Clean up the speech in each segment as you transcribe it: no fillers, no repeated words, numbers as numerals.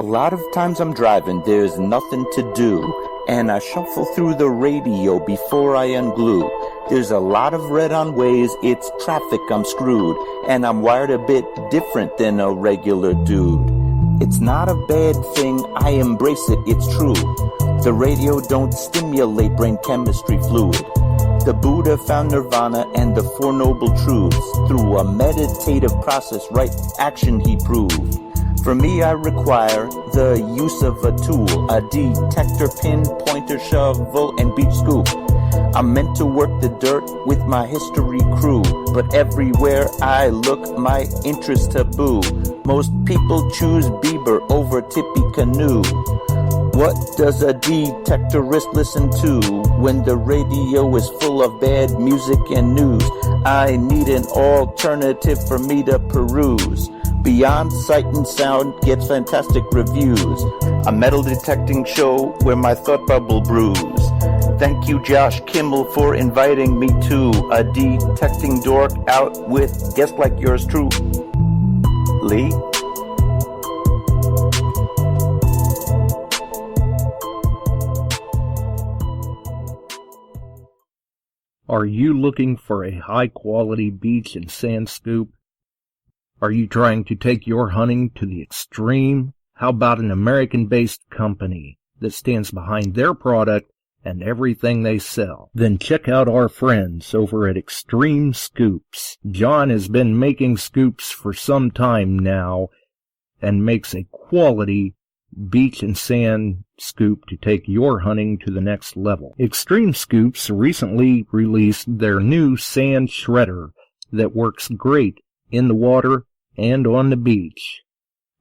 A lot of times I'm driving, there's nothing to do, and I shuffle through the radio before I unglue. There's a lot of red on ways, it's traffic, I'm screwed, and I'm wired a bit different than a regular dude. It's not a bad thing, I embrace it, it's true. The radio don't stimulate brain chemistry fluid. The Buddha found nirvana and the Four Noble Truths. Through a meditative process, right action he proved. For me, I require the use of a tool, a detector, pin, pointer, shovel, and beach scoop. I'm meant to work the dirt with my history crew, but everywhere I look, my interest taboo. Most people choose Bieber over Tippecanoe. What does a detectorist listen to when the radio is full of bad music and news? I need an alternative for me to peruse. Beyond Sight and Sound gets fantastic reviews. A metal detecting show where my thought bubble brews. Thank you, Josh Kimmel, for inviting me to a detecting dork out with guests like yours truly. Are you looking for a high-quality beach and sand scoop? Are you trying to take your hunting to the extreme? How about an American-based company that stands behind their product and everything they sell? Then check out our friends over at Extreme Scoops. John has been making scoops for some time now and makes a quality beach and sand scoop to take your hunting to the next level. Extreme Scoops recently released their new sand shredder that works great in the water and on the beach.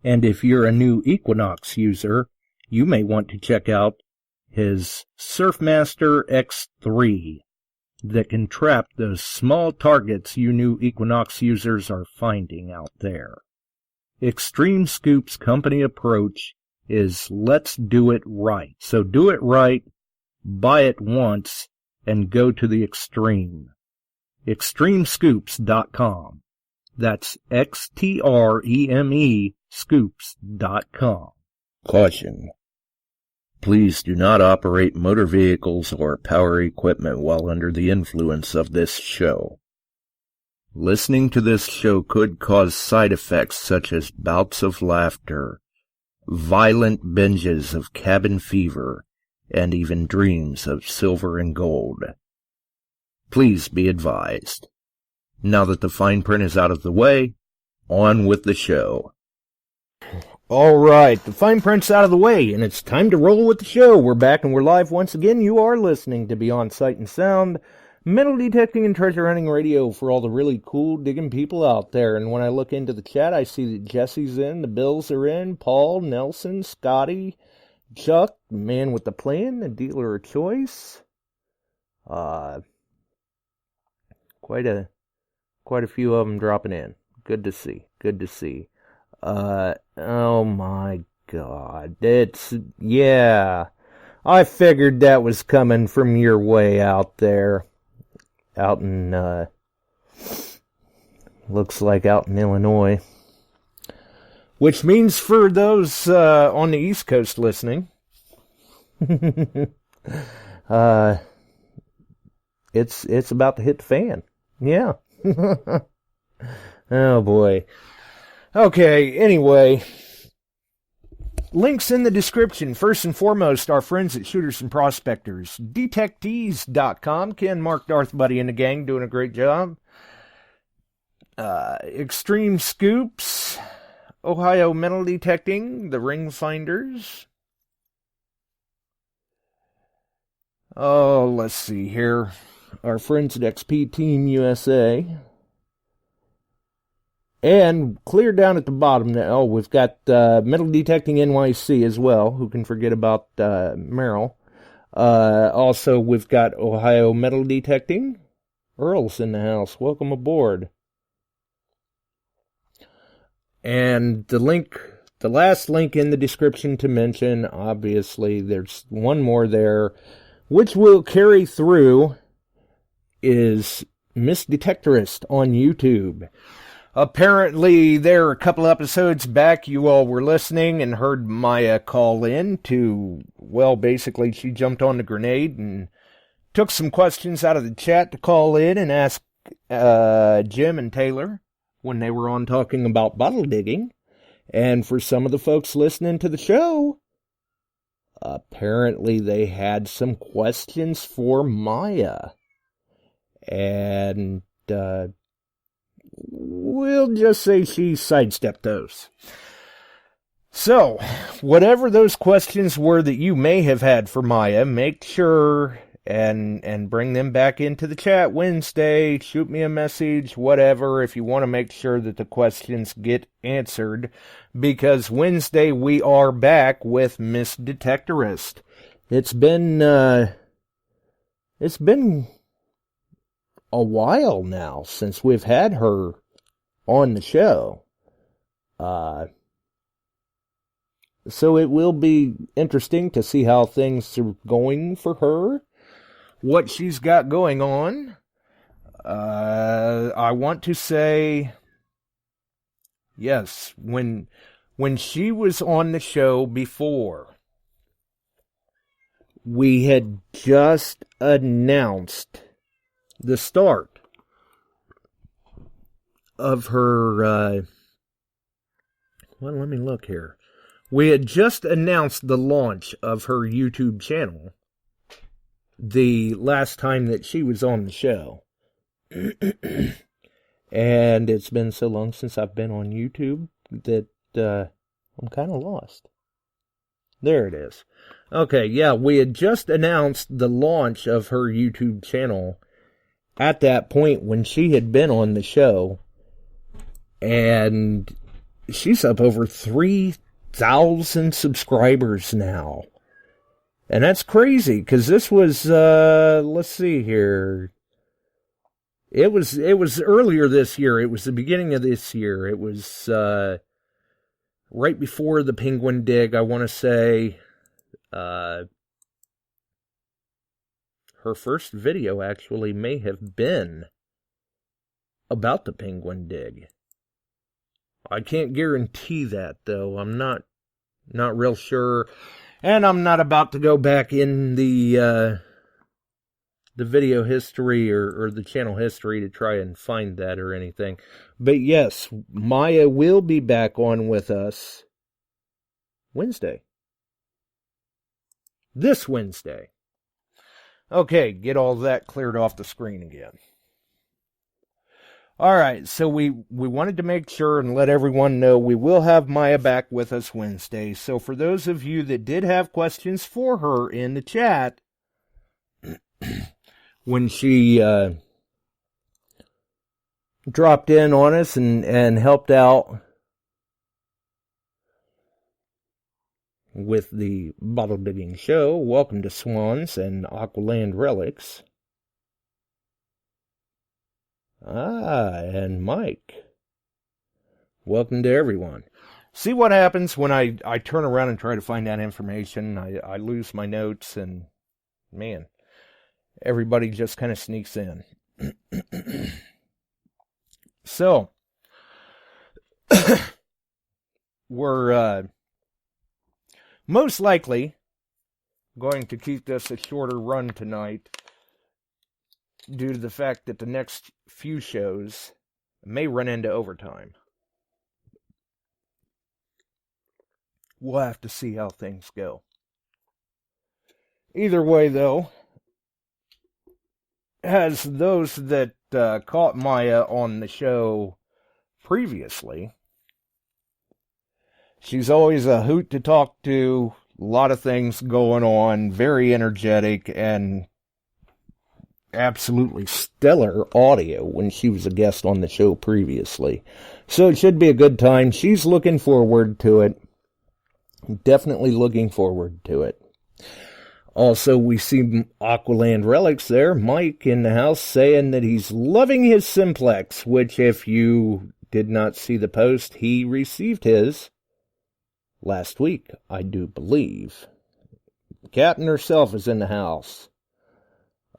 And if you're a new Equinox user, you may want to check out his Surfmaster X3 that can trap those small targets you new Equinox users are finding out there. Extreme Scoop's company approach is let's do it right. So do it right, buy it once, and go to the extreme. Extremescoops.com. That's XTREME scoops.com. Caution. Please do not operate motor vehicles or power equipment while under the influence of this show. Listening to this show could cause side effects such as bouts of laughter, violent binges of cabin fever, and even dreams of silver and gold. Please be advised. Now that the fine print is out of the way, on with the show. All right, the fine print's out of the way, and it's time to roll with the show. We're back and we're live once again. You are listening to Beyond Sight and Sound, metal detecting and treasure hunting radio for all the really cool digging people out there. And when I look into the chat, I see that Jesse's in, the Bills are in, Paul, Nelson, Scotty, Chuck, the man with the plan, the dealer of choice. Quite a few of them dropping in. Good to see. Oh my God. Yeah. I figured that was coming from your way out there. Out in, looks like out in Illinois. Which means for those, on the East Coast listening, it's about to hit the fan. Yeah. Oh boy. Okay, anyway. Links in the description. First and foremost, our friends at Shooters and Prospectors. Detectees.com. Ken, Mark, Darth, Buddy, and the gang doing a great job. Extreme Scoops. Ohio Metal Detecting. The Ring Finders. Oh, let's see here. Our friends at XP Team USA. And clear down at the bottom now, we've got Metal Detecting NYC as well. Who can forget about Merrill? Also, we've got Ohio Metal Detecting. Earl's in the house. Welcome aboard. And the last link in the description to mention, obviously, there's one more there, which will carry through, is Miss Detectorist on YouTube. Apparently, there a couple episodes back, you all were listening and heard Maya call in to, well, basically, she jumped on the grenade and took some questions out of the chat to call in and ask Jim and Taylor when they were on talking about bottle digging. And for some of the folks listening to the show, apparently they had some questions for Maya. And we'll just say she sidestepped those. So, whatever those questions were that you may have had for Maya, make sure and bring them back into the chat Wednesday. Shoot me a message, whatever, if you want to make sure that the questions get answered. Because Wednesday we are back with Miss Detectorist. It's been a while now since we've had her on the show. So it will be interesting to see how things are going for her, what she's got going on. I want to say, yes, when she was on the show before, we had just announced the start of her, well, let me look here. We had just announced the launch of her YouTube channel the last time that she was on the show. And it's been so long since I've been on YouTube that I'm kind of lost. There it is. Okay, yeah, we had just announced the launch of her YouTube channel at that point when she had been on the show. And she's up over 3,000 subscribers now. And that's crazy, because this was, let's see here. It was earlier this year. It was the beginning of this year. It was, right before the Penguin Dig, I want to say. Her first video actually may have been about the Penguin Dig. I can't guarantee that, though. I'm not real sure. And I'm not about to go back in the video history or the channel history to try and find that or anything. But yes, Maya will be back on with us Wednesday. This Wednesday. Okay, get all that cleared off the screen again. Alright, so we wanted to make sure and let everyone know we will have Maya back with us Wednesday. So for those of you that did have questions for her in the chat, when she dropped in on us and helped out with the bottle digging show, welcome to Swans and Aqualand Relics. And Mike. Welcome to everyone. See what happens when I turn around and try to find that information. I lose my notes and, man, everybody just kind of sneaks in. So, we're most likely going to keep this a shorter run tonight, due to the fact that the next few shows may run into overtime. We'll have to see how things go. Either way, though, as those that caught Maya on the show previously, she's always a hoot to talk to, a lot of things going on, very energetic, and absolutely stellar audio when she was a guest on the show previously. So it should be a good time. She's looking forward to it. Definitely looking forward to it. Also, we see Aqualand Relics there. Mike in the house saying that he's loving his Simplex, which if you did not see the post, he received his last week, I do believe. Captain herself is in the house.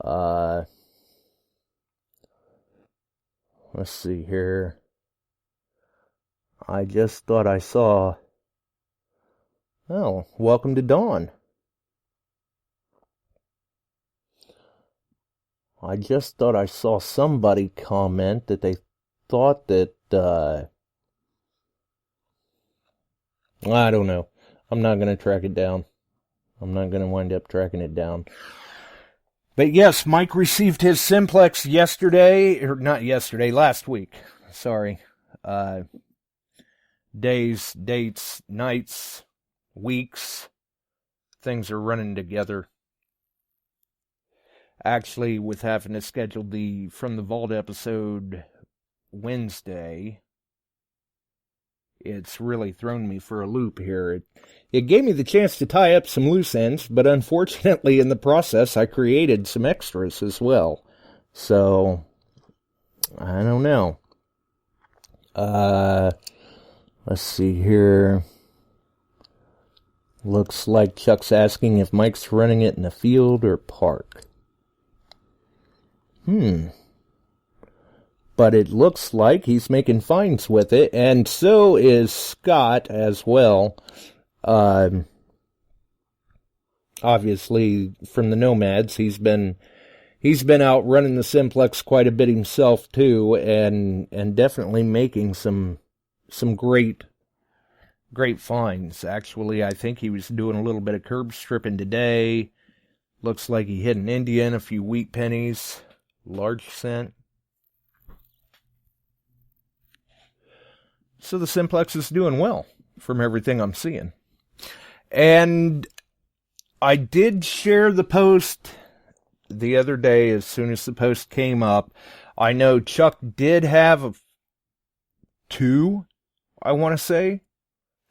Let's see here. I just thought I saw... Oh, welcome to Dawn. I just thought I saw somebody comment that they thought that, I don't know. I'm not going to track it down. I'm not going to wind up tracking it down. But yes, Mike received his Simplex yesterday, or not yesterday, last week. Sorry. Days, dates, nights, weeks, things are running together. Actually, with having to schedule the From the Vault episode Wednesday, it's really thrown me for a loop here. It gave me the chance to tie up some loose ends, but unfortunately in the process I created some extras as well. So, I don't know. Let's see here. Looks like Chuck's asking if Mike's running it in a field or park. But it looks like he's making finds with it, and so is Scott as well. Obviously, from the Nomads, he's been out running the Simplex quite a bit himself too, and definitely making some great finds. Actually, I think he was doing a little bit of curb stripping today. Looks like he hit an Indian, a few wheat pennies. Large scent. So the Simplex is doing well from everything I'm seeing. And I did share the post the other day as soon as the post came up. I know Chuck did have two, I want to say,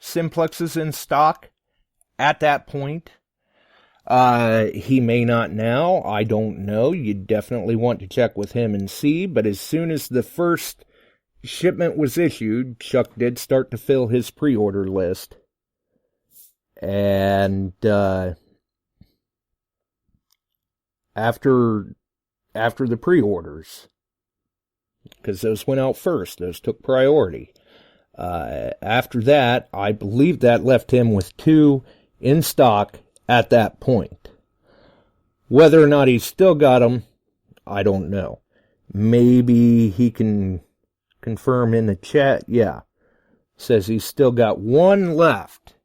Simplexes in stock at that point. He may not now. I don't know. You definitely want to check with him and see. But as soon as the first shipment was issued, Chuck did start to fill his pre-order list. And after the pre-orders, because those went out first, those took priority. After that, I believe that left him with two in stock at that point. Whether or not he's still got them, I don't know. Maybe he can confirm in the chat. Yeah. Says he's still got one left.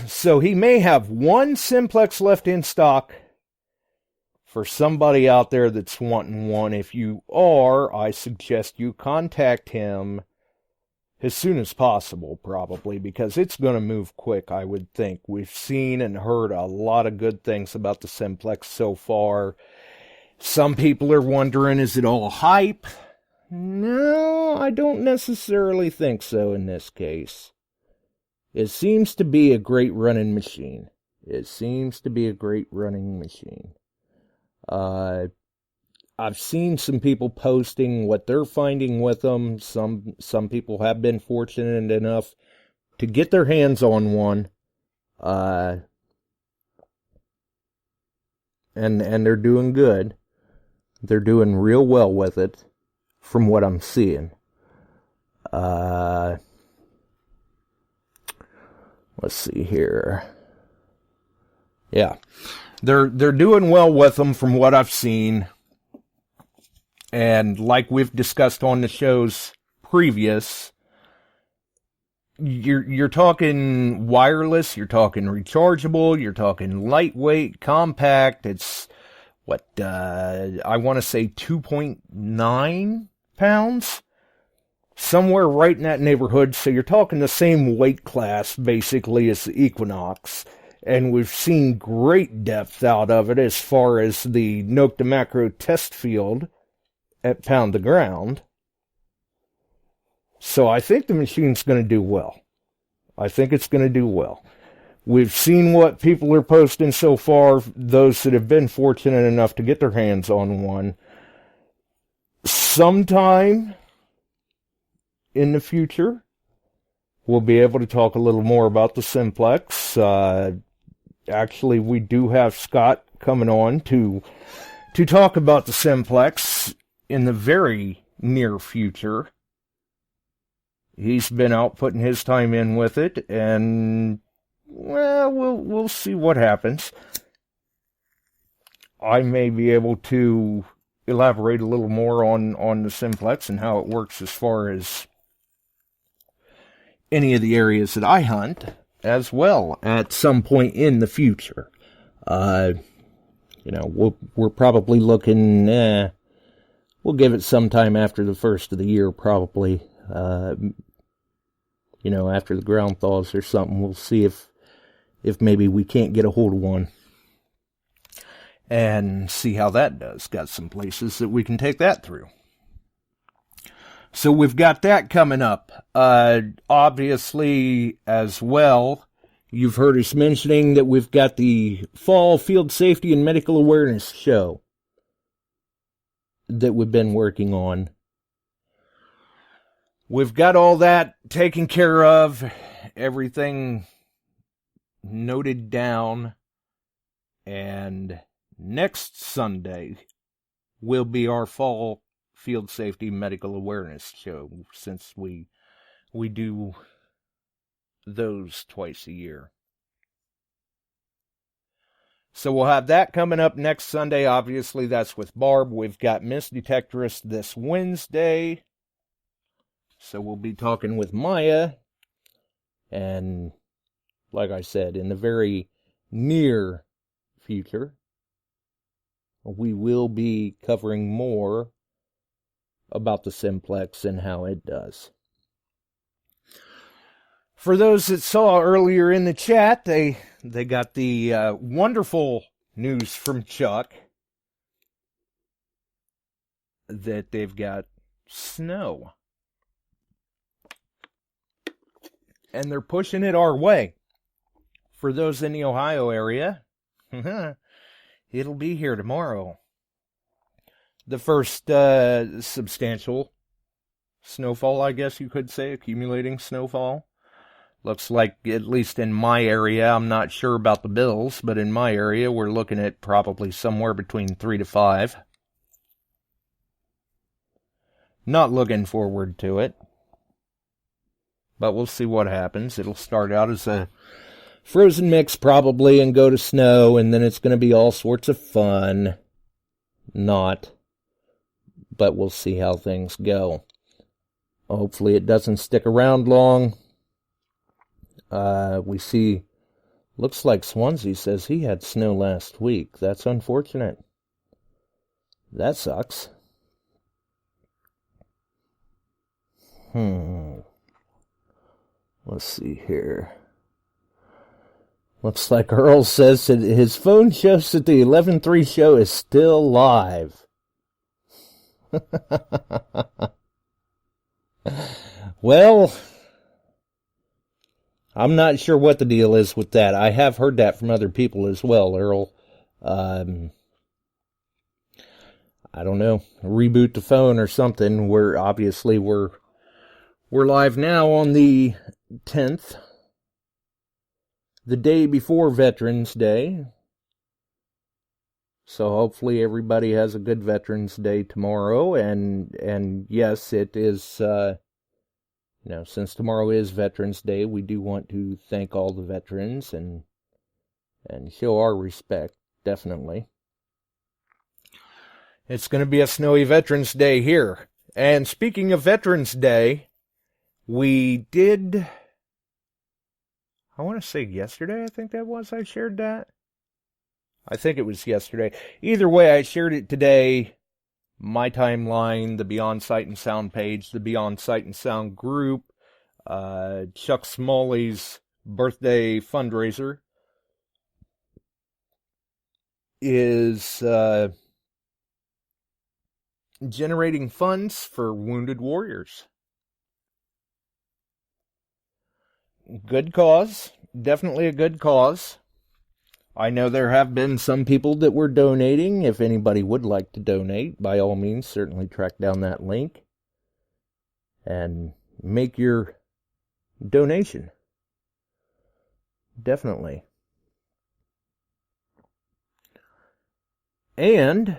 So he may have one Simplex left in stock for somebody out there that's wanting one. If you are, I suggest you contact him as soon as possible, probably, because it's going to move quick, I would think. We've seen and heard a lot of good things about the Simplex so far. Some people are wondering, is it all hype? No, I don't necessarily think so in this case. It seems to be a great running machine. I've seen some people posting what they're finding with them. Some people have been fortunate enough to get their hands on one. And they're doing good. They're doing real well with it, from what I'm seeing. Let's see here. Yeah. They're doing well with them from what I've seen. And like we've discussed on the shows previous, you're talking wireless, you're talking rechargeable, you're talking lightweight, compact. It's what I want to say 2.9 pounds, somewhere right in that neighborhood. So you're talking the same weight class basically as the Equinox. And we've seen great depth out of it as far as the Nokta Macro test field at pound the ground. So I think the machine's going to do well. I think it's going to do well. We've seen what people are posting so far, those that have been fortunate enough to get their hands on one. Sometime in the future, we'll be able to talk a little more about the Simplex. Actually, we do have Scott coming on to talk about the Simplex in the very near future. He's been out putting his time in with it, and well, we'll see what happens. I may be able to elaborate a little more on the Simplex and how it works as far as any of the areas that I hunt as well at some point in the future. We're probably looking, we'll give it some time after the first of the year, probably. After the ground thaws or something, we'll see if maybe we can't get a hold of one and see how that does. Got some places that we can take that through. So we've got that coming up. Obviously, as well, you've heard us mentioning that we've got the Fall Field Safety and Medical Awareness Show that we've been working on. We've got all that taken care of, everything noted down, and next Sunday will be our Fall Field Safety Medical Awareness Show, since we do those twice a year. So we'll have that coming up next Sunday. Obviously, that's with Barb. We've got Miss Detectorist this Wednesday. So we'll be talking with Maya. And like I said, in the very near future, we will be covering more about the Simplex and how it does. For those that saw earlier in the chat, they got the wonderful news from Chuck that they've got snow. And they're pushing it our way. For those in the Ohio area, it'll be here tomorrow. The first substantial snowfall, I guess you could say, accumulating snowfall. Looks like, at least in my area, I'm not sure about the Bills, but in my area, we're looking at probably somewhere between 3 to 5. Not looking forward to it. But we'll see what happens. It'll start out as a frozen mix probably and go to snow, and then it's going to be all sorts of fun. Not. But we'll see how things go. Hopefully it doesn't stick around long. We see, looks like Swansea says he had snow last week. That's unfortunate. That sucks. Let's see here. Looks like Earl says that his phone shows that the 11-3 show is still live. Well, I'm not sure what the deal is with that. I have heard that from other people as well, Earl. I don't know. Reboot the phone or something. We're live now on the 10th, the day before Veterans Day. So hopefully everybody has a good Veterans Day tomorrow. And yes, it is, since tomorrow is Veterans Day, we do want to thank all the veterans and show our respect, definitely. It's going to be a snowy Veterans Day here. And speaking of Veterans Day, we did, I want to say yesterday, I think that was, I shared that. I think it was yesterday. Either way, I shared it today. My timeline, the Beyond Sight and Sound page, the Beyond Sight and Sound group, Chuck Smalley's birthday fundraiser is generating funds for wounded warriors. Good cause. Definitely a good cause. I know there have been some people that were donating. If anybody would like to donate, by all means, certainly track down that link and make your donation. Definitely. And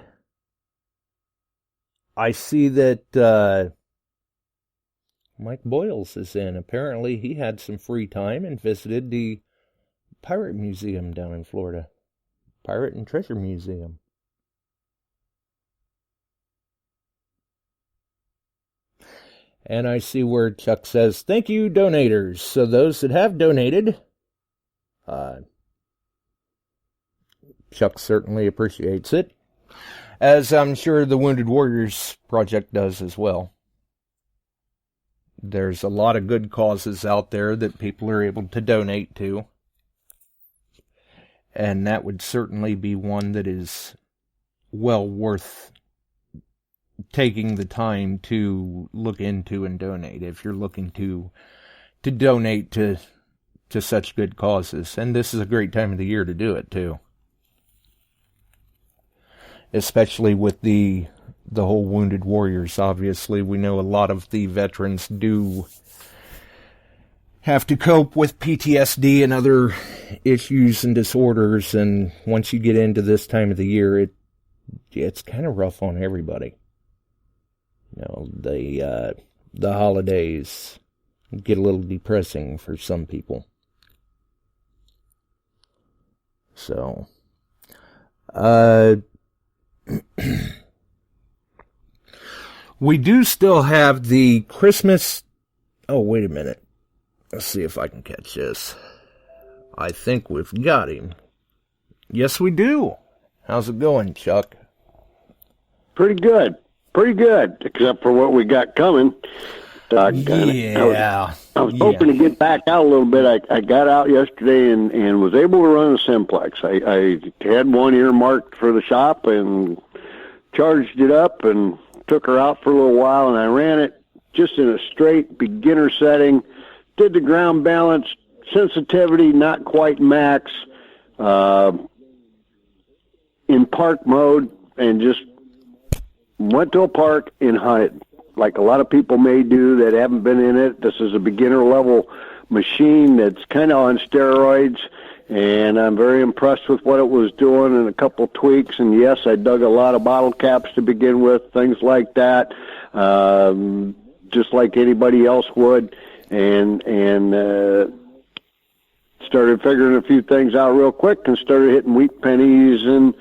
I see that Mike Boyles is in. Apparently he had some free time and visited the Pirate Museum down in Florida. Pirate and Treasure Museum. And I see where Chuck says, thank you, donators. So those that have donated, Chuck certainly appreciates it, as I'm sure the Wounded Warriors Project does as well. There's a lot of good causes out there that people are able to donate to. And that would certainly be one that is well worth taking the time to look into and donate if you're looking to donate to such good causes. And this is a great time of the year to do it too. Especially with the whole Wounded Warriors. Obviously, we know a lot of the veterans do have to cope with PTSD and other issues and disorders, and once you get into this time of the year, it's kind of rough on everybody. You know, the holidays get a little depressing for some people. So, we do still have the Christmas... Oh, wait a minute. Let's see if I can catch this. I think we've got him. Yes, we do. How's it going, Chuck? Pretty good. Pretty good, except for what we got coming. Yeah. I was hoping to get back out a little bit. I got out yesterday and was able to run a Simplex. I had one earmarked for the shop and charged it up and took her out for a little while, and I ran it just in a straight beginner setting. Did the ground balance, sensitivity not quite max, in park mode, and just went to a park and hunted, like a lot of people may do that haven't been in it. This is a beginner-level machine that's kind of on steroids, and I'm very impressed with what it was doing and a couple tweaks. And, yes, I dug a lot of bottle caps to begin with, things like that, just like anybody else would, and started figuring a few things out real quick and started hitting wheat pennies and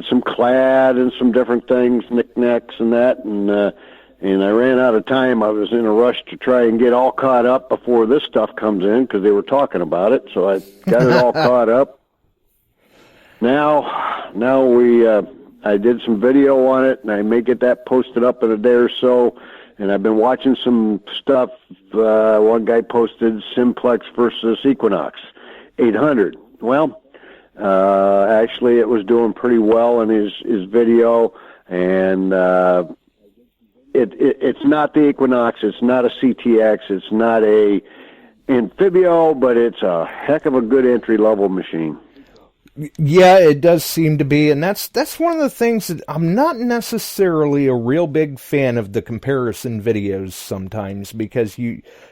some clad and some different things, knickknacks and that, and I ran out of time. I was in a rush to try and get all caught up before this stuff comes in because they were talking about it, so I got it all caught up. Now I did some video on it, and I may get that posted up in a day or so, and I've been watching some stuff. One guy posted Simplex versus Equinox 800. Well, actually, it was doing pretty well in his video, and it's not the Equinox, it's not a CTX, it's not a Amphibio, but it's a heck of a good entry-level machine. Yeah, it does seem to be, and that's one of the things that I'm not necessarily a real big fan of the comparison videos sometimes, because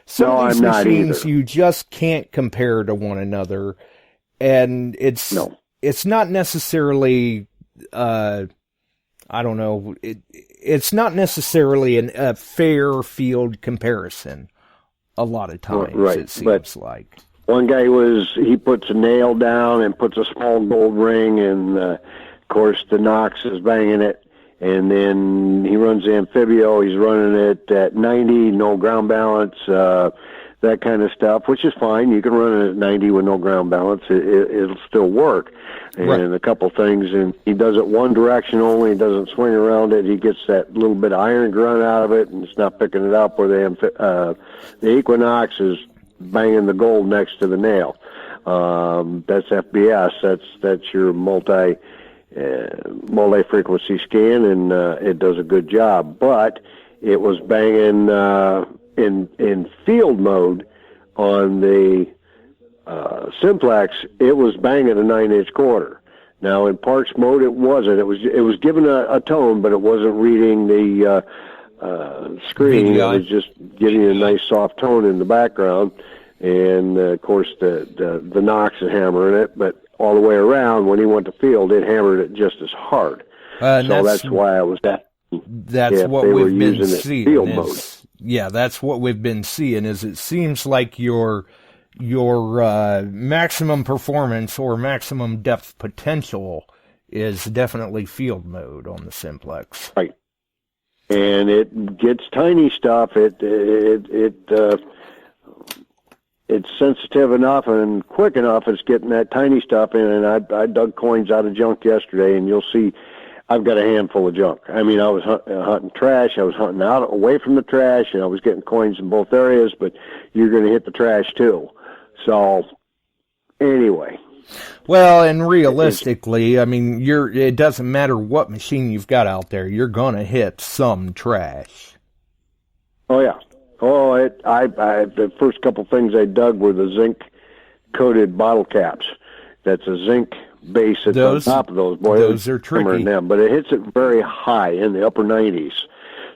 some of these machines you just can't compare to one another. And it's not necessarily, I don't know, it's not necessarily a fair field comparison a lot of times, right, it seems like. One guy he puts a nail down and puts a small gold ring, and of course the Nox is banging it, and then he runs the Amphibio, he's running it at 90, no ground balance, that kind of stuff, which is fine. You can run it at 90 with no ground balance. It'll still work. And right. A couple things, and he does it one direction only. He doesn't swing around it. He gets that little bit of iron grunt out of it, and it's not picking it up, where the Equinox is banging the gold next to the nail. That's FBS. That's your multi-frequency scan, and it does a good job. But it was banging in field mode on the Simplex. It was banging a 9-inch quarter. Now in parks mode, it wasn't. It was giving a tone, but it wasn't reading the screen. VGI. It was just giving you a nice soft tone in the background, and of course the Nox is hammering it. But all the way around, when he went to field, it hammered it just as hard. So that's why I was that. That's what we've been seeing. Yeah, that's what we've been seeing. Is it seems like your maximum performance or maximum depth potential is definitely field mode on the Simplex. Right. And it gets tiny stuff. It's sensitive enough and quick enough. It's getting that tiny stuff in. And I dug coins out of junk yesterday, and you'll see I've got a handful of junk. I mean, I was hunting trash. I was hunting out away from the trash, and I was getting coins in both areas. But you're going to hit the trash too. So anyway. Well, and realistically, I mean, it doesn't matter what machine you've got out there, you're gonna hit some trash. Oh yeah. Oh, the first couple things I dug were the zinc coated bottle caps. That's a zinc base that's on top of those. Boy, those are tricky. Them, but it hits it very high in the upper 90s.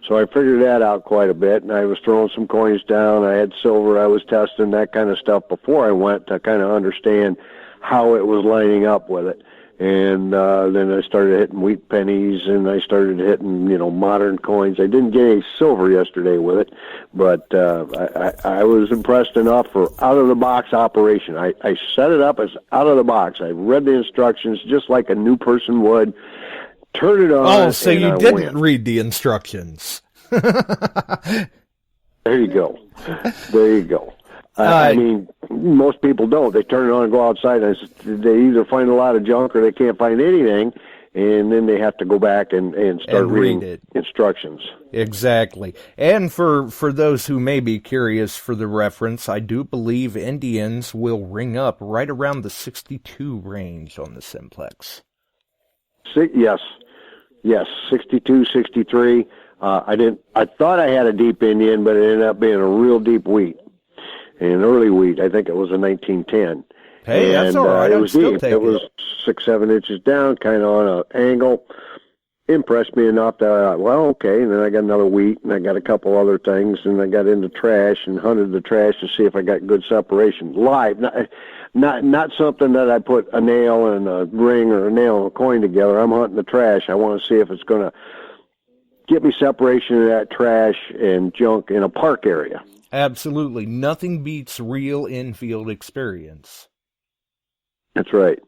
So I figured that out quite a bit, and I was throwing some coins down. I had silver. I was testing that kind of stuff before I went to kind of understand how it was lining up with it. And then I started hitting wheat pennies, and I started hitting, modern coins. I didn't get any silver yesterday with it, but I was impressed enough for out-of-the-box operation. I set it up as out-of-the-box. I read the instructions just like a new person would. Turn it on. Oh, so you didn't read the instructions. There you go. There you go. I mean, most people don't. They turn it on and go outside, and they either find a lot of junk or they can't find anything, and then they have to go back and start reading instructions. Exactly. And for those who may be curious for the reference, I do believe Indians will ring up right around the 62 range on the Simplex. Yes, 62, 63. I thought I had a deep Indian, but it ended up being a real deep wheat. An early wheat, I think it was a 1910. Hey, that's all right. It was deep. It was 6-7 inches down, kind of on an angle. Impressed me enough that I thought, well, okay. And then I got another wheat, and I got a couple other things, and I got into trash and hunted the trash to see if I got good separation live. Not something that I put a nail and a ring or a nail and a coin together. I'm hunting the trash. I want to see if it's going to get me separation of that trash and junk in a park area. Absolutely. Nothing beats real infield experience. That's right.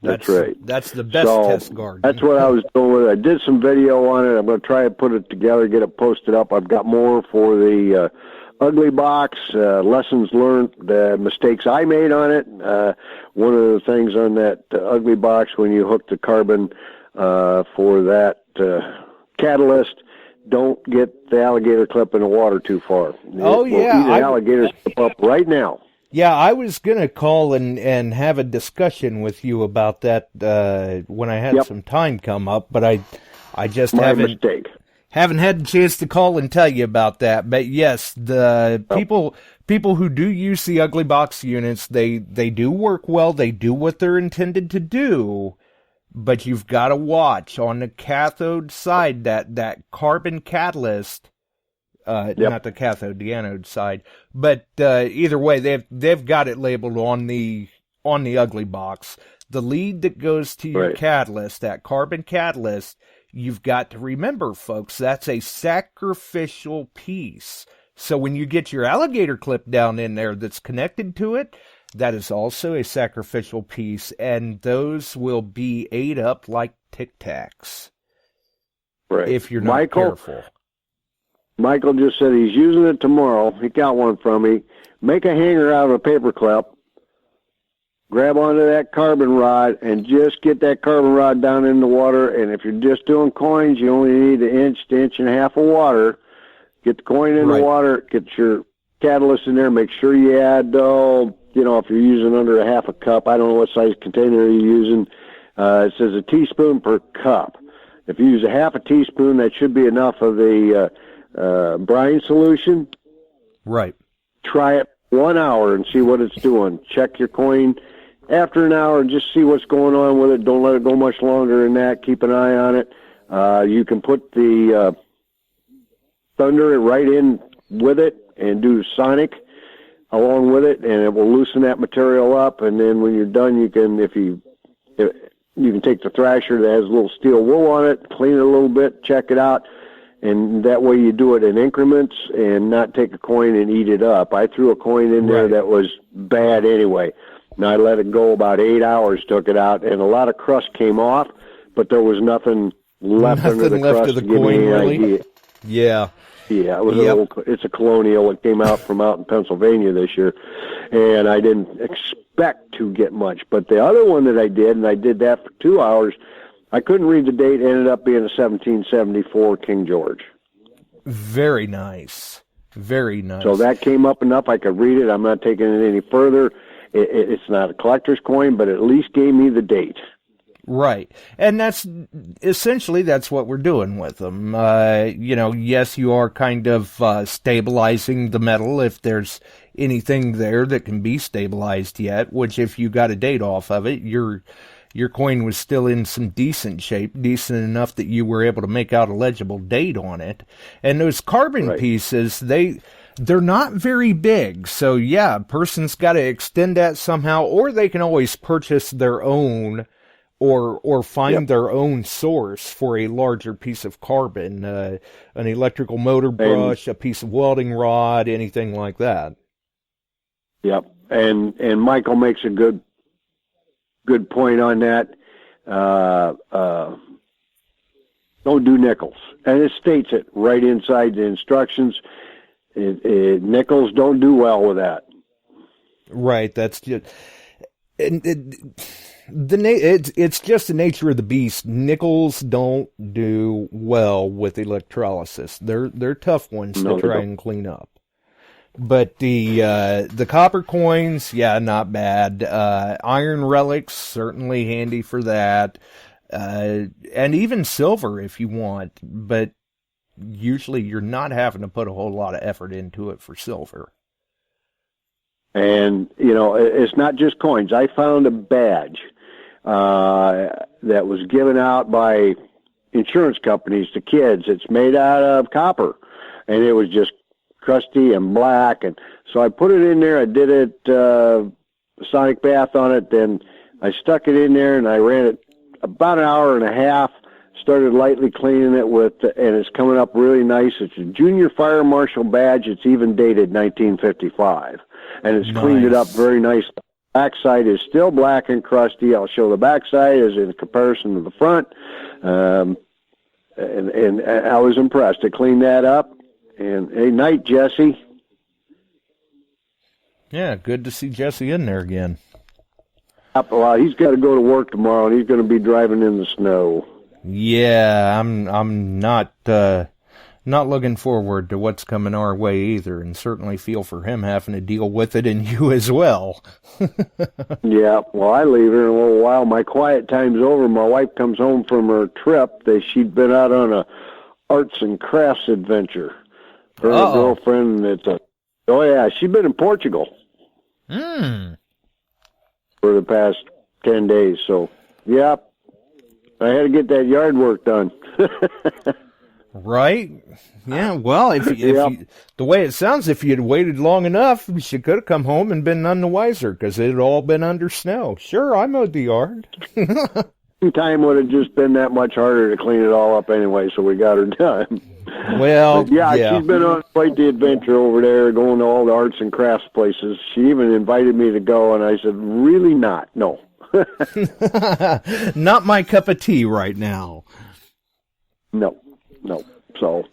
That's right. That's the best test garden. That's what I was doing with it. I did some video on it. I'm going to try and put it together, get it posted up. I've got more for the Ugly Box, lessons learned, the mistakes I made on it. One of the things on that Ugly Box, when you hook the carbon for that catalyst, don't get the alligator clip in the water too far. Oh, yeah. The alligators clip up right now. Yeah, I was going to call and have a discussion with you about that when I had some time come up, but I just haven't had a chance to call and tell you about that. But yes, the people who do use the Ugly Box units, they do work well. They do what they're intended to do. But you've got to watch on the cathode side that carbon catalyst, not the cathode, the anode side. But either way, they've got it labeled on the Ugly Box. The lead that goes to your catalyst, that carbon catalyst, you've got to remember, folks, that's a sacrificial piece. So when you get your alligator clip down in there that's connected to it, that is also a sacrificial piece, and those will be ate up like Tic Tacs. Right. If you're not careful. Michael just said he's using it tomorrow. He got one from me. Make a hanger out of a paper clip. Grab onto that carbon rod and just get that carbon rod down in the water. And if you're just doing coins, you only need an inch to inch and a half of water. Get the coin in the water. Get your catalyst in there. Make sure you add, if you're using under a half a cup, I don't know what size container you're using. It says a teaspoon per cup. If you use a half a teaspoon, that should be enough of the brine solution. Right. Try it 1 hour and see what it's doing. Check your coin after an hour and just see what's going on with it. Don't let it go much longer than that. Keep an eye on it. You can put the thunder right in with it and do sonic along with it, and it will loosen that material up. And then when you're done, you can take the thrasher that has a little steel wool on it, clean it a little bit, check it out, and that way you do it in increments and not take a coin and eat it up. I threw a coin in there that was bad anyway. And I let it go about 8 hours, took it out, and a lot of crust came off, but there was nothing left under the crust of the to give coin, me any really? idea. Yeah. Yeah, it was it's a Colonial. It came out from out in Pennsylvania this year, and I didn't expect to get much. But the other one that I did, and I did that for 2 hours, I couldn't read the date, ended up being a 1774 King George. Very nice. Very nice. So that came up enough I could read it. I'm not taking it any further. It's not a collector's coin, but at least gave me the date. Right. And that's what we're doing with them. Yes, you are kind of stabilizing the metal if there's anything there that can be stabilized yet, which if you got a date off of it, your coin was still in some decent shape, decent enough that you were able to make out a legible date on it. And those carbon pieces, they're not very big. So yeah, a person's got to extend that somehow, or they can always purchase their own or find their own source for a larger piece of carbon, an electrical motor brush, a piece of welding rod, anything like that. Yep. And Michael makes a good point on that. Don't do nickels. And it states it right inside the instructions. Nickels don't do well with that. Right. That's just... It's just the nature of the beast. Nickels don't do well with electrolysis. They're tough ones to try and clean up. But the copper coins, not bad. Iron relics, certainly handy for that. And even silver if you want. But usually you're not having to put a whole lot of effort into it for silver. And, it's not just coins. I found a badge that was given out by insurance companies to kids. It's made out of copper, and it was just crusty and black. And so I put it in there. I did it, sonic bath on it. Then I stuck it in there, and I ran it about an hour and a half. Started lightly cleaning it and it's coming up really nice. It's a Junior Fire Marshal badge. It's even dated 1955. And it's cleaned it up very nice. Backside is still black and crusty. I'll show the backside as in comparison to the front. And I was impressed. I cleaned that up. And hey, night, Jesse. Yeah, good to see Jesse in there again. Well, he's got to go to work tomorrow, and he's going to be driving in the snow. Yeah, I'm not looking forward to what's coming our way either, and certainly feel for him having to deal with it, and you as well. Yeah, well, I leave here in a little while. My quiet time's over. My wife comes home from her trip. She'd been out on a arts and crafts adventure. Her and a girlfriend. She'd been in Portugal for the past 10 days. So, yeah. I had to get that yard work done. Right? Yeah, well, if you, the way it sounds, if you had waited long enough, she could have come home and been none the wiser, because it had all been under snow. Sure, I mowed the yard. Time would have just been that much harder to clean it all up anyway, so we got her done. Well, yeah, she's been on quite the adventure over there, going to all the arts and crafts places. She even invited me to go, and I said, really not, no. Not my cup of tea right now. No. So,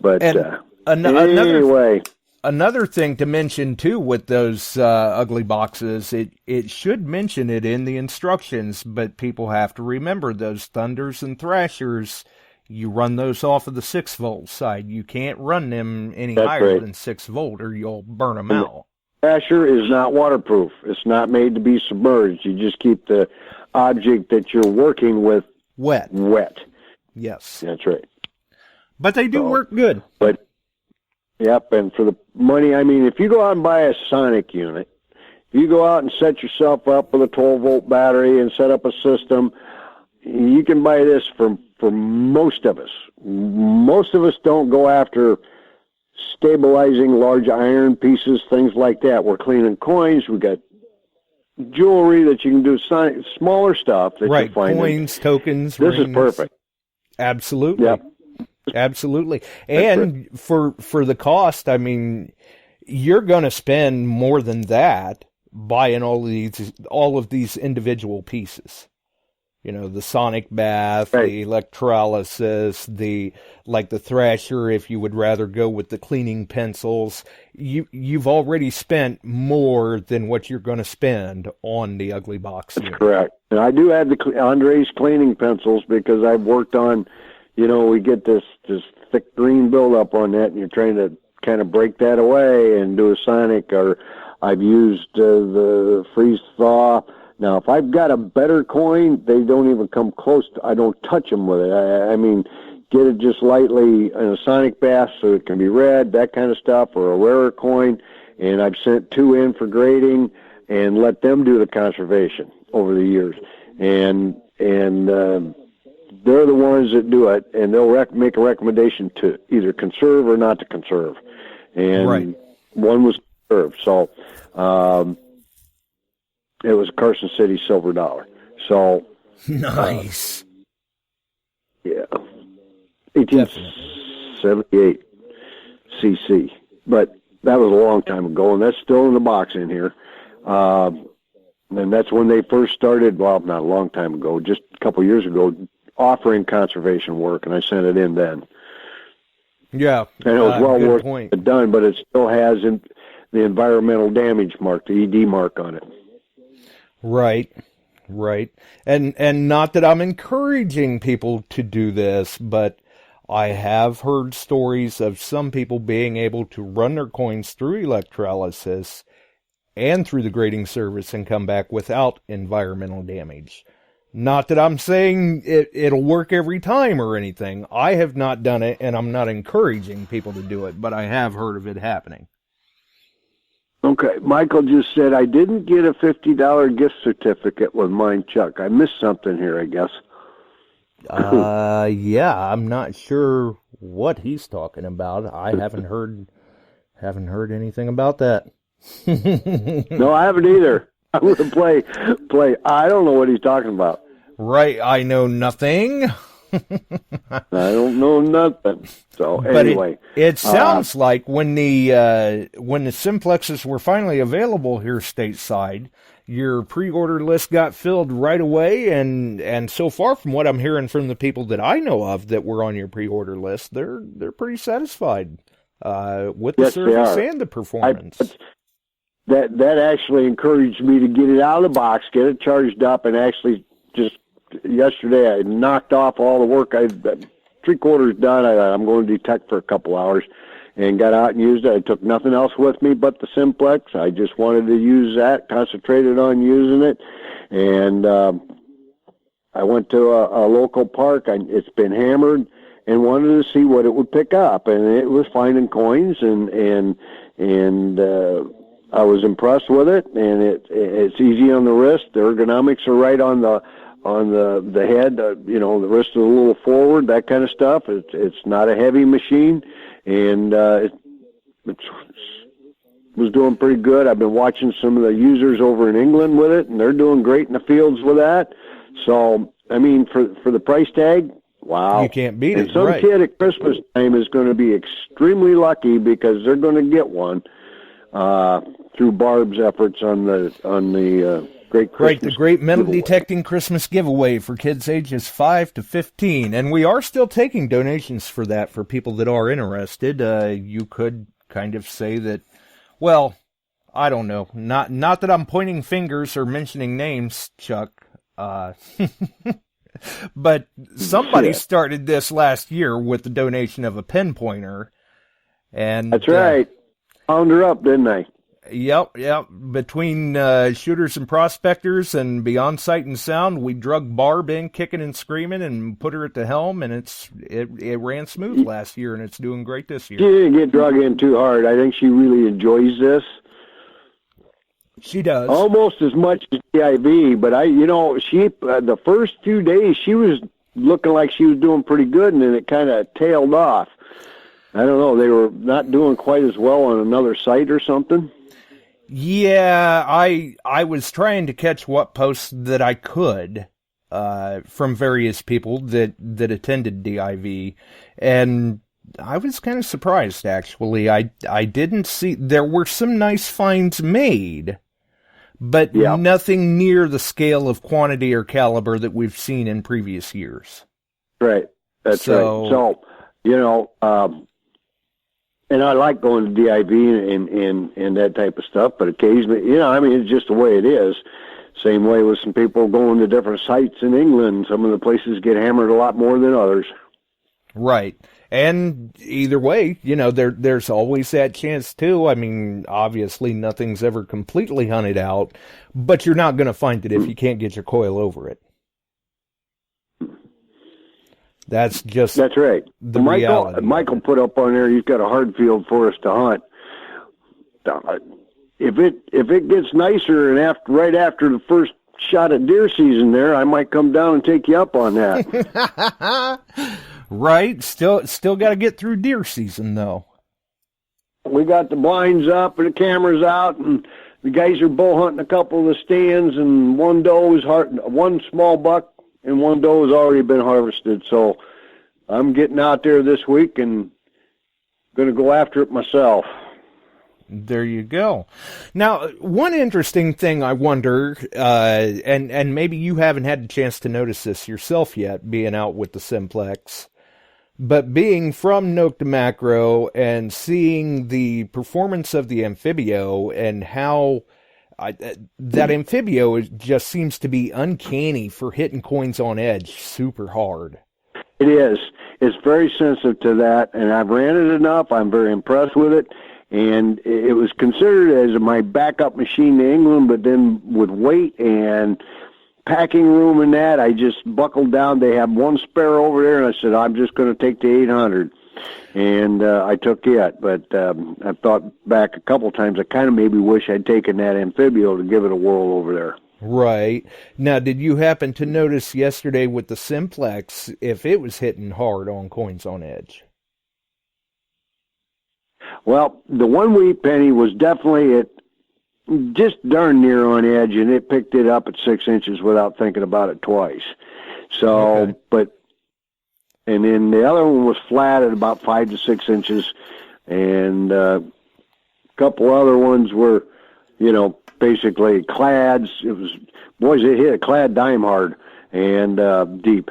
but anyway, another thing to mention too with those ugly boxes, it should mention it in the instructions, but people have to remember those Thunders and Thrashers. You run those off of the 6-volt side. You can't run them any higher than 6 volt, or you'll burn them out. Thrasher is not waterproof. It's not made to be submerged. You just keep the object that you're working with wet. Yes. That's right. But they do work good. But, yep, and for the money, I mean, if you go out and buy a Sonic unit, if you go out and set yourself up with a 12-volt battery and set up a system, you can buy this for most of us. Most of us don't go after stabilizing large iron pieces, things like that. We're cleaning coins. We got jewelry that you can do, smaller stuff that you find. Coins, tokens, This rings. is perfect. Absolutely. Yep. Absolutely. And for the cost, I mean, you're going to spend more than that buying all of these individual pieces. You know, the sonic bath, Right. the electrolysis, the Thrasher, if you would rather go with the cleaning pencils. You've already spent more than what you're going to spend on the Ugly Box That's unit. correct. And I do have the Andres cleaning pencils because I've worked on, you know, we get this thick green buildup on that, and you're trying to kind of break that away and do a sonic. Or I've used the freeze thaw. Now, if I've got a better coin, they don't even come close to, I don't touch them with it. I mean, get it just lightly in a sonic bath so it can be read, that kind of stuff, or a rarer coin. And I've sent 2 in for grading and let them do the conservation over the years. And they're the ones that do it, and they'll make a recommendation to either conserve or not to conserve. And Right. one was conserved. So, it was Carson City Silver Dollar. So, Nice. yeah, 1878 CC. But that was a long time ago, and that's still in the box in here. And that's when they first started, well, not a long time ago, just a couple years ago, offering conservation work, and I sent it in then. Yeah. And it was well good worth point. it done, but it still has the environmental damage mark, the ED mark on it. Right. And not that I'm encouraging people to do this, but I have heard stories of some people being able to run their coins through electrolysis and through the grading service and come back without environmental damage. Not that I'm saying it'll work every time or anything. I have not done it, and I'm not encouraging people to do it, but I have heard of it happening. Okay, Michael just said, I didn't get a $50 gift certificate with mine, Chuck. I missed something here, I guess. Yeah, I'm not sure what he's talking about. I haven't heard anything about that. No, I haven't either. I'm going to play. I don't know what he's talking about. Right, I know nothing. I don't know nothing. So But anyway, it sounds like when the Simplexes were finally available here stateside, your pre-order list got filled right away, and so far from what I'm hearing from the people that I know of that were on your pre-order list, they're pretty satisfied with the Yes, they service are. and the performance. that actually encouraged me to get it out of the box, get it charged up, and actually just yesterday I knocked off all the work. I 3/4 done. I'm going to detect for a couple hours, and got out and used it. I took nothing else with me but the Simplex. I just wanted to use that, concentrated on using it, and I went to a local park. It's been hammered, and wanted to see what it would pick up, and it was finding coins, and I was impressed with it, and it's easy on the wrist. The ergonomics are right on the head, the wrist is a little forward, that kind of stuff. It's not a heavy machine, and it was doing pretty good. I've been watching some of the users over in England with it, and they're doing great in the fields with that. So, I mean, for the price tag, wow. You can't beat it, and some right. kid at Christmas time is going to be extremely lucky because they're going to get one through Barb's efforts on the Great Christmas. Right, the Great Metal giveaway. Detecting Christmas Giveaway for kids ages 5 to 15. And we are still taking donations for that for people that are interested. You could kind of say that, well, I don't know. Not that I'm pointing fingers or mentioning names, Chuck. But somebody Yeah. started this last year with the donation of a pinpointer. And That's right. Found her up, didn't I? Yep. Between shooters and prospectors and Beyond Sight and Sound, we drug Barb in kicking and screaming and put her at the helm, and it ran smooth last year, and it's doing great this She year. didn't get drug in too hard. I think she really enjoys this She does. almost as much as DIV. But she the first few days she was looking like she was doing pretty good, and then it kind of tailed off. I don't know. They were not doing quite as well on another site or something. Yeah, I was trying to catch what posts that I could, from various people that attended DIV, and I was kind of surprised, actually. I didn't see... There were some nice finds made, but nothing near the scale of quantity or caliber that we've seen in previous years. Right. That's right. So, and I like going to DIV and that type of stuff, but occasionally, it's just the way it is. Same way with some people going to different sites in England. Some of the places get hammered a lot more than others. Right. And either way, there's always that chance too. I mean, obviously nothing's ever completely hunted out, but you're not going to find it if you can't get your coil over it. That's right. The reality. Michael put up on there, he's got a hard field for us to hunt. If it gets nicer and right after the first shot at deer season there, I might come down and take you up on that. Right. Still got to get through deer season though. We got the blinds up and the cameras out, and the guys are bow hunting a couple of the stands, and one small buck and one doe has already been harvested. So I'm getting out there this week and going to go after it myself. There you go. Now, one interesting thing I wonder, and maybe you haven't had a chance to notice this yourself yet, being out with the Simplex, but being from Nook to Macro and seeing the performance of the Amphibio and how that Amphibio just seems to be uncanny for hitting coins on edge super hard. It is. It's very sensitive to that, and I've ran it enough. I'm very impressed with it. And it was considered as my backup machine to England, but then with weight and packing room and that, I just buckled down. They have one spare over there, and I said, I'm just going to take the 800. And I took it. But I've thought back a couple times, I kind of maybe wish I'd taken that Amphibio to give it a whirl over there. Right. Now, did you happen to notice yesterday with the Simplex if it was hitting hard on coins on edge? Well, the 1 wheat penny was definitely just darn near on edge, and it picked it up at 6 inches without thinking about it twice. So, okay. And then the other one was flat at about 5 to 6 inches, and a couple other ones were, basically clads. It hit a clad dime hard and deep.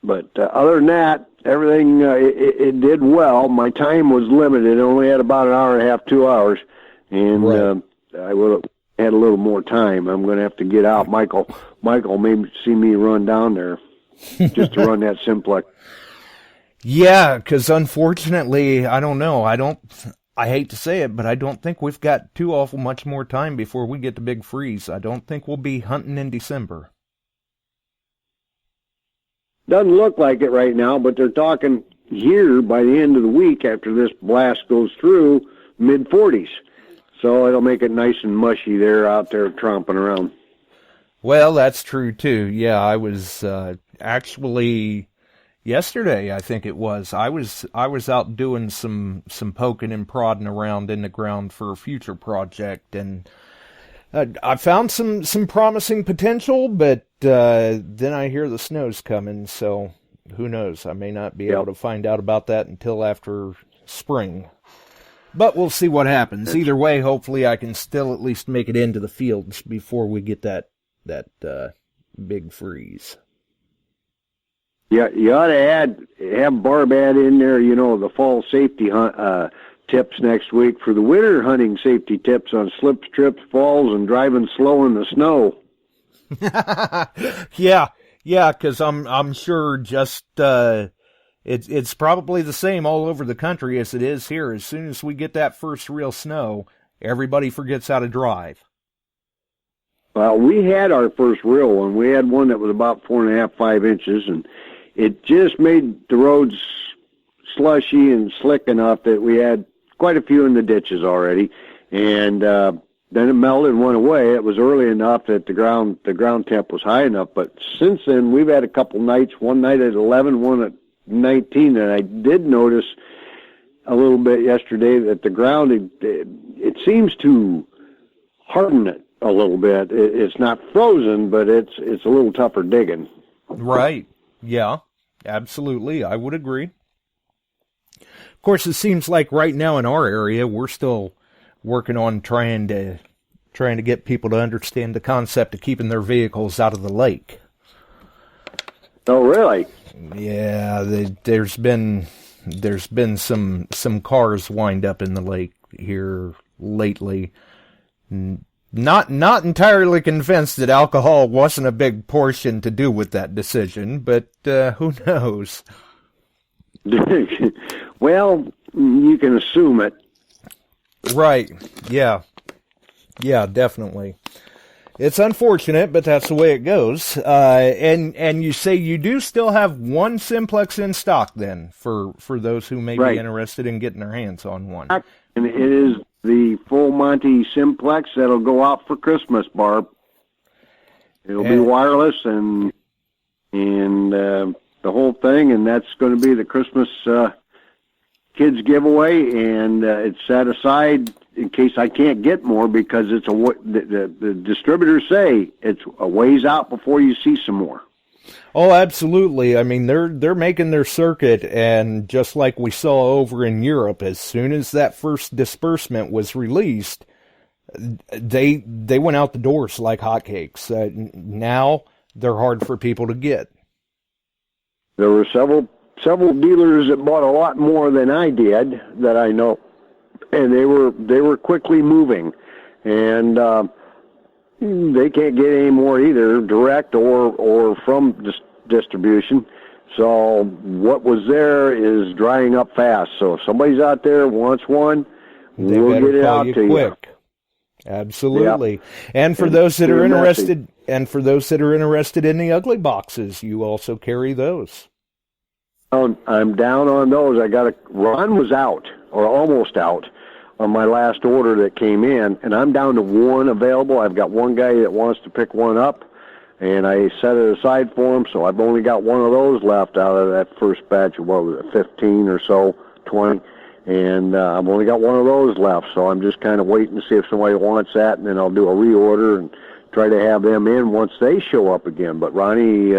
But other than that, everything, it did well. My time was limited. I only had about an hour and a half, 2 hours, and right. I would have had a little more time. I'm going to have to get out. Michael may see me run down there just to run that Simplex. Yeah, because unfortunately, I don't know. I hate to say it, but I don't think we've got too awful much more time before we get the big freeze. I don't think we'll be hunting in December. Doesn't look like it right now, but they're talking here by the end of the week after this blast goes through, mid-40s. So it'll make it nice and mushy there out there tromping around. Well, that's true too. Yeah, I was actually yesterday, I think it was. I was out doing some poking and prodding around in the ground for a future project, and I found some promising potential, but then I hear the snow's coming, so who knows? I may not be able to find out about that until after spring. But we'll see what happens. Either way, hopefully I can still at least make it into the fields before we get that big freeze. Yeah, you ought to have Barb add in there, the fall safety tips next week for the winter hunting safety tips on slips, trips, falls, and driving slow in the snow. Yeah, because I'm sure just it's probably the same all over the country as it is here. As soon as we get that first real snow, everybody forgets how to drive. Well, we had our first real one. We had one that was about 4.5, 5 inches, and it just made the roads slushy and slick enough that we had quite a few in the ditches already. And then it melted and went away. It was early enough that the ground temp was high enough. But since then, we've had a couple nights, one night at 11, one at 19, and I did notice a little bit yesterday that the ground, it seems to harden it a little bit. It's not frozen, but it's a little tougher digging. Right. Yeah, absolutely. I would agree. Of course, it seems like right now in our area, we're still working on trying to get people to understand the concept of keeping their vehicles out of the lake. Oh, really? Yeah, there's been some cars wind up in the lake here lately. Not entirely convinced that alcohol wasn't a big portion to do with that decision, but who knows? Well, you can assume it. Right. Yeah. Yeah, definitely. It's unfortunate, but that's the way it goes. And you say you do still have one Simplex in stock then for those who may be interested in getting their hands on one. And it is the Full Monty Simplex that'll go out for Christmas, Barb. It'll be wireless and the whole thing, and that's going to be the Christmas kids giveaway, and it's set aside in case I can't get more because it's the distributors say it's a ways out before you see some more. Oh, absolutely. I mean, they're making their circuit, and just like we saw over in Europe, as soon as that first disbursement was released, they went out the doors like hotcakes. Now they're hard for people to get. There were several dealers that bought a lot more than I did that I know, and they were quickly moving, and they can't get any more either, direct or from distribution. So what was there is drying up fast. So if somebody's out there wants one, we'll get it out to you. Absolutely. Yep. And for those that are interested, in the ugly boxes, you also carry those. I'm down on those. Ron was out, or almost out, on my last order that came in, and I'm down to one available. I've got one guy that wants to pick one up, and I set it aside for him, so I've only got one of those left out of that first batch of, 15 or so, 20, and I've only got one of those left, so I'm just kind of waiting to see if somebody wants that, and then I'll do a reorder and try to have them in once they show up again. But Ronnie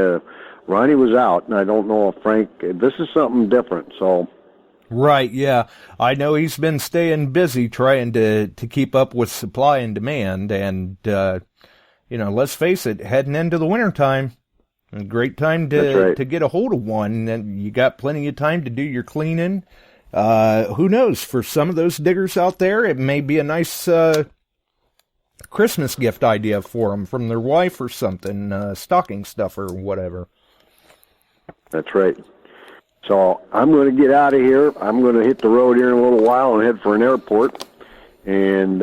was out, and I don't know if Frank, this is something different, so. Right, yeah. I know he's been staying busy trying to keep up with supply and demand, and, let's face it, heading into the wintertime, a great time to get a hold of one, and you got plenty of time to do your cleaning. Who knows, for some of those diggers out there, it may be a nice Christmas gift idea for them from their wife or something, stocking stuffer or whatever. That's right. So I'm going to get out of here. I'm going to hit the road here in a little while and head for an airport and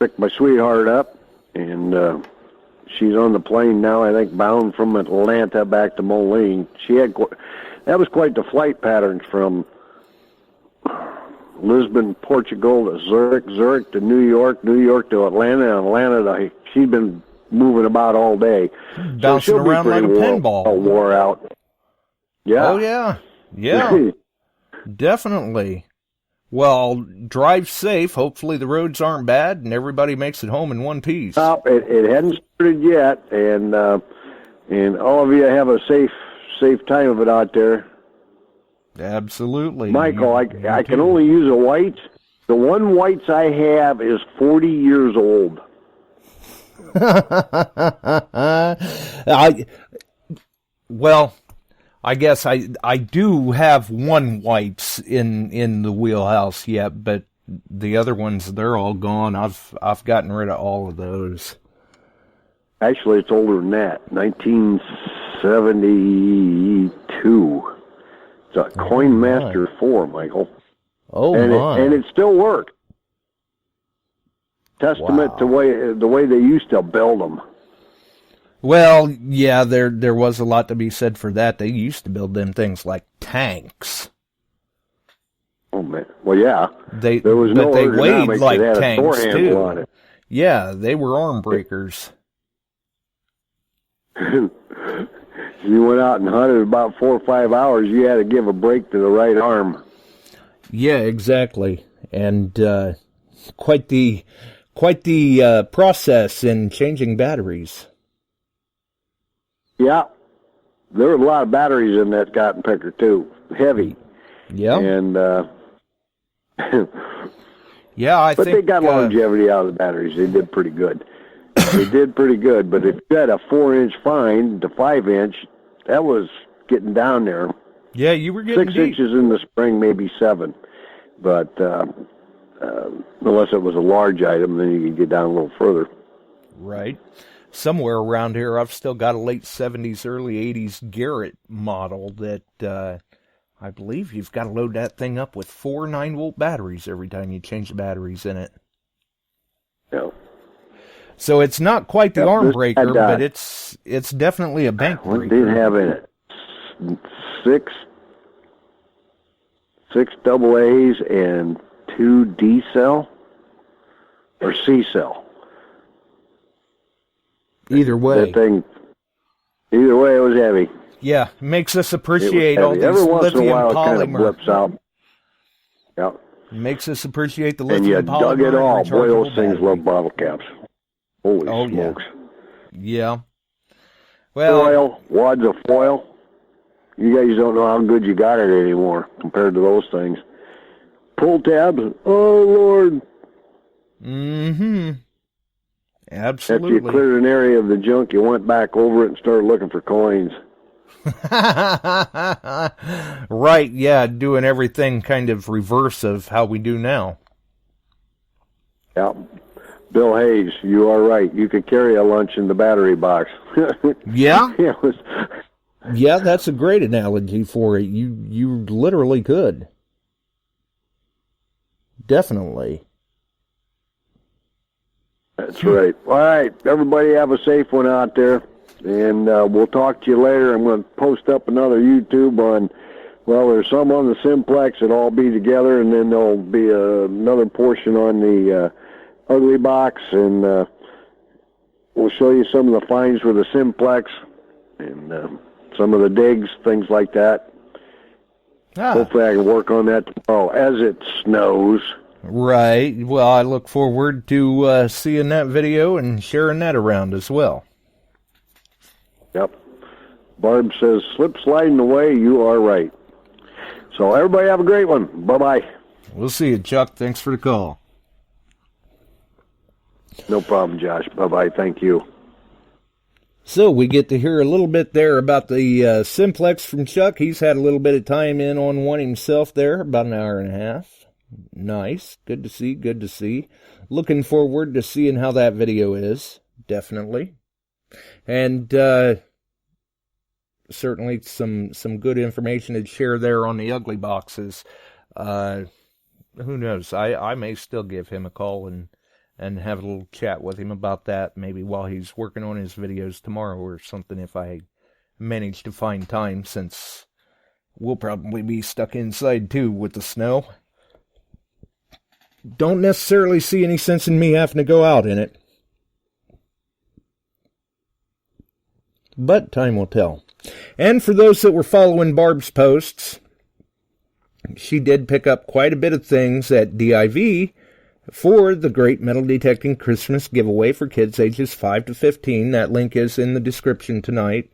pick my sweetheart up. And she's on the plane now, I think, bound from Atlanta back to Moline. That was quite the flight pattern from Lisbon, Portugal to Zurich to New York to Atlanta, and Atlanta to, she'd been moving about all day. Bouncing around like a pinball. Wore out. Yeah. Oh, yeah. Yeah. Definitely. Well, drive safe. Hopefully the roads aren't bad and everybody makes it home in one piece. It hadn't started yet, and all of you have a safe time of it out there. Absolutely. Michael, I can only use a white. The one whites I have is 40 years old. I guess I do have one whites in the wheelhouse yet, but the other ones, they're all gone. I've gotten rid of all of those. Actually, it's older than that. 1972. It's a Coin Master 4, Michael. Oh, and it still works. Testament to the way they used to build them. Well, yeah, there was a lot to be said for that. They used to build them things like tanks. Oh man, well yeah. They weighed like tanks too. On it. Yeah, they were arm breakers. You went out and hunted about 4 or 5 hours. You had to give a break to the right arm. Yeah, exactly, and quite the quite the process in changing batteries. Yeah. There were a lot of batteries in that cotton picker, too. Heavy. Yeah. And, yeah, I but think... they got longevity out of the batteries. They did pretty good. They did pretty good. But if you had a 4-inch fine to 5-inch, that was getting down there. Yeah, you were getting 6 deep. inches in the spring, maybe 7. But unless it was a large item, then you could get down a little further. Right. Somewhere around here, I've still got a late 70s, early 80s Garrett model that I believe you've got to load that thing up with 4 9-volt batteries every time you change the batteries in it. Yeah. So it's not quite the arm breaker, had, but it's definitely a bank What breaker. did it have in it? 6 double A's and 2 D cell or C cell. Either way. That thing, either way, it was heavy. Yeah, makes us appreciate all these Every once in a lithium while, it kind of polymer. blips out. Yeah. Makes us appreciate the And you lithium polymer. dug it all. Boy, those rechargeable things battery. love bottle caps. Holy Yeah. smokes. Yeah. Well, Foil, wads of foil. You guys don't know how good you got it anymore compared to those things. Pull tabs. Oh, Lord. mm-hmm. After you Absolutely. cleared an area of the junk, you went back over it and started looking for coins. Right, yeah, doing everything kind of reverse of how we do now. Yeah. Bill Hayes, you are right. You could carry a lunch in the battery box. Yeah? It was, Yeah, that's a great analogy for it. You literally could. Definitely. that's right. All right. Everybody have a safe one out there. And we'll talk to you later. I'm going to post up another YouTube on, well, there's some on the Simplex that all be together, and then there'll be another portion on the Ugly Box, and we'll show you some of the finds for the Simplex and some of the digs, things like that. Hopefully I can work on that tomorrow as it snows. Right. Well, I look forward to seeing that video and sharing that around as well. Yep. Barb says, slip sliding away, you are right. So everybody have a great one. Bye-bye. We'll see you, Chuck. Thanks for the call. No problem, Josh. Bye-bye. Thank you. So we get to hear a little bit there about the Simplex from Chuck. He's had a little bit of time in on one himself there, about an hour and a half. Nice. Good to see. Good to see. Looking forward to seeing how that video is. Definitely. And certainly some good information to share there on the Ugly Boxes. Who knows? I may still give him a call and have a little chat with him about that, maybe while he's working on his videos tomorrow or something, if I manage to find time, since we'll probably be stuck inside too with the snow. Don't necessarily see any sense in me having to go out in it. But time will tell. And for those that were following Barb's posts, she did pick up quite a bit of things at DIV for the Great Metal Detecting Christmas giveaway for kids ages 5 to 15. That link is in the description tonight.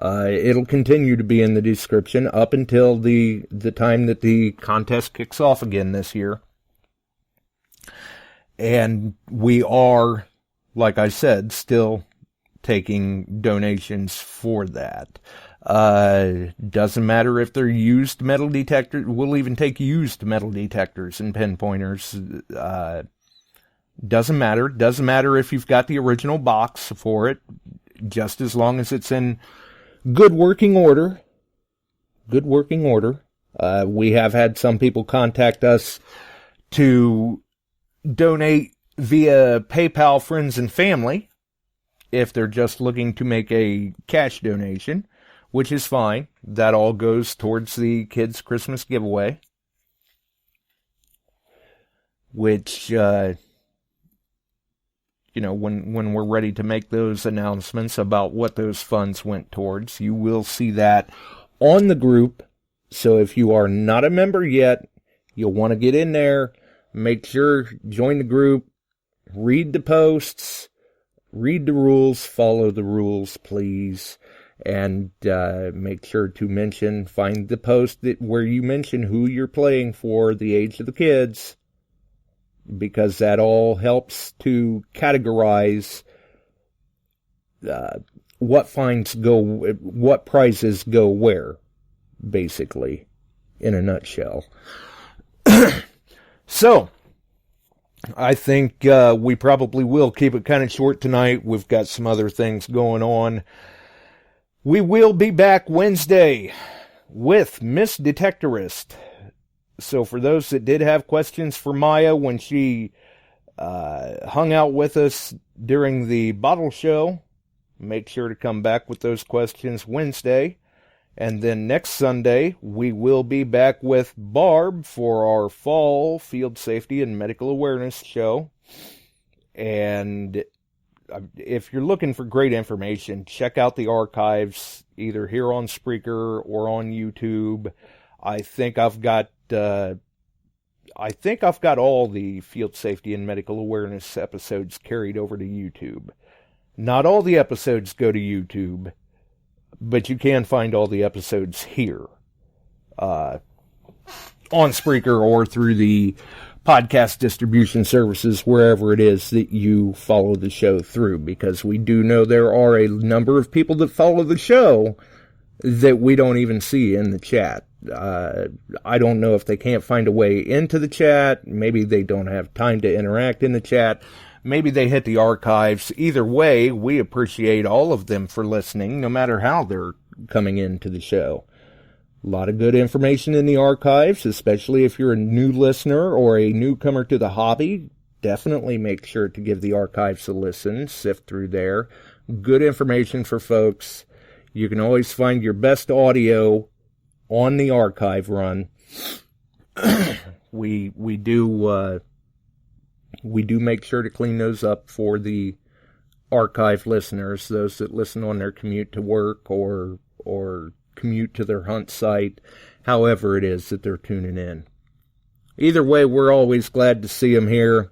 It'll continue to be in the description up until the time that the contest kicks off again this year. And we are, like I said, still taking donations for that. Doesn't matter if they're used metal detectors. We'll even take used metal detectors and pinpointers. Doesn't matter. Doesn't matter if you've got the original box for it, just as long as it's in good working order. Good working order. We have had some people contact us to donate via PayPal Friends and Family if they're just looking to make a cash donation, which is fine. That all goes towards the kids' Christmas giveaway, which, when we're ready to make those announcements about what those funds went towards, you will see that on the group. So if you are not a member yet, you'll want to get in there, make sure, join the group, read the posts, read the rules, follow the rules, please. And make sure to find the post where you mention who you're playing for, the age of the kids, because that all helps to categorize what prizes go where, basically, in a nutshell. So, I think we probably will keep it kind of short tonight. We've got some other things going on. We will be back Wednesday with Miss Detectorist. So for those that did have questions for Maya when she hung out with us during the bottle show, make sure to come back with those questions Wednesday. And then next Sunday, we will be back with Barb for our fall field safety and medical awareness show. And if you're looking for great information, check out the archives, either here on Spreaker or on YouTube. I think I've got all the field safety and medical awareness episodes carried over to YouTube. Not all the episodes go to YouTube, but you can find all the episodes here on Spreaker or through the podcast distribution services, wherever it is that you follow the show through, because we do know there are a number of people that follow the show that we don't even see in the chat. I don't know if they can't find a way into the chat. Maybe they don't have time to interact in the chat. Maybe they hit the archives. Either way, we appreciate all of them for listening, no matter how they're coming into the show. A lot of good information in the archives, especially if you're a new listener or a newcomer to the hobby. Definitely make sure to give the archives a listen, sift through there. Good information for folks. You can always find your best audio on the archive run. We do make sure to clean those up for the archive listeners, those that listen on their commute to work or commute to their hunt site, however it is that they're tuning in. Either way, we're always glad to see them here.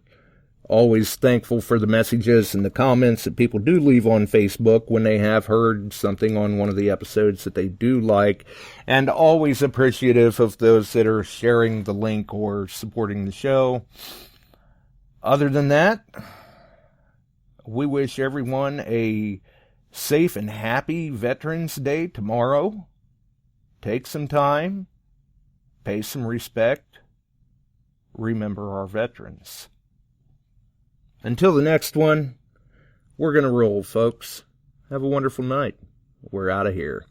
Always thankful for the messages and the comments that people do leave on Facebook when they have heard something on one of the episodes that they do like, and always appreciative of those that are sharing the link or supporting the show. Other than that, we wish everyone a safe and happy Veterans Day tomorrow. Take some time, pay some respect, remember our veterans. Until the next one, we're going to roll, folks. Have a wonderful night. We're out of here.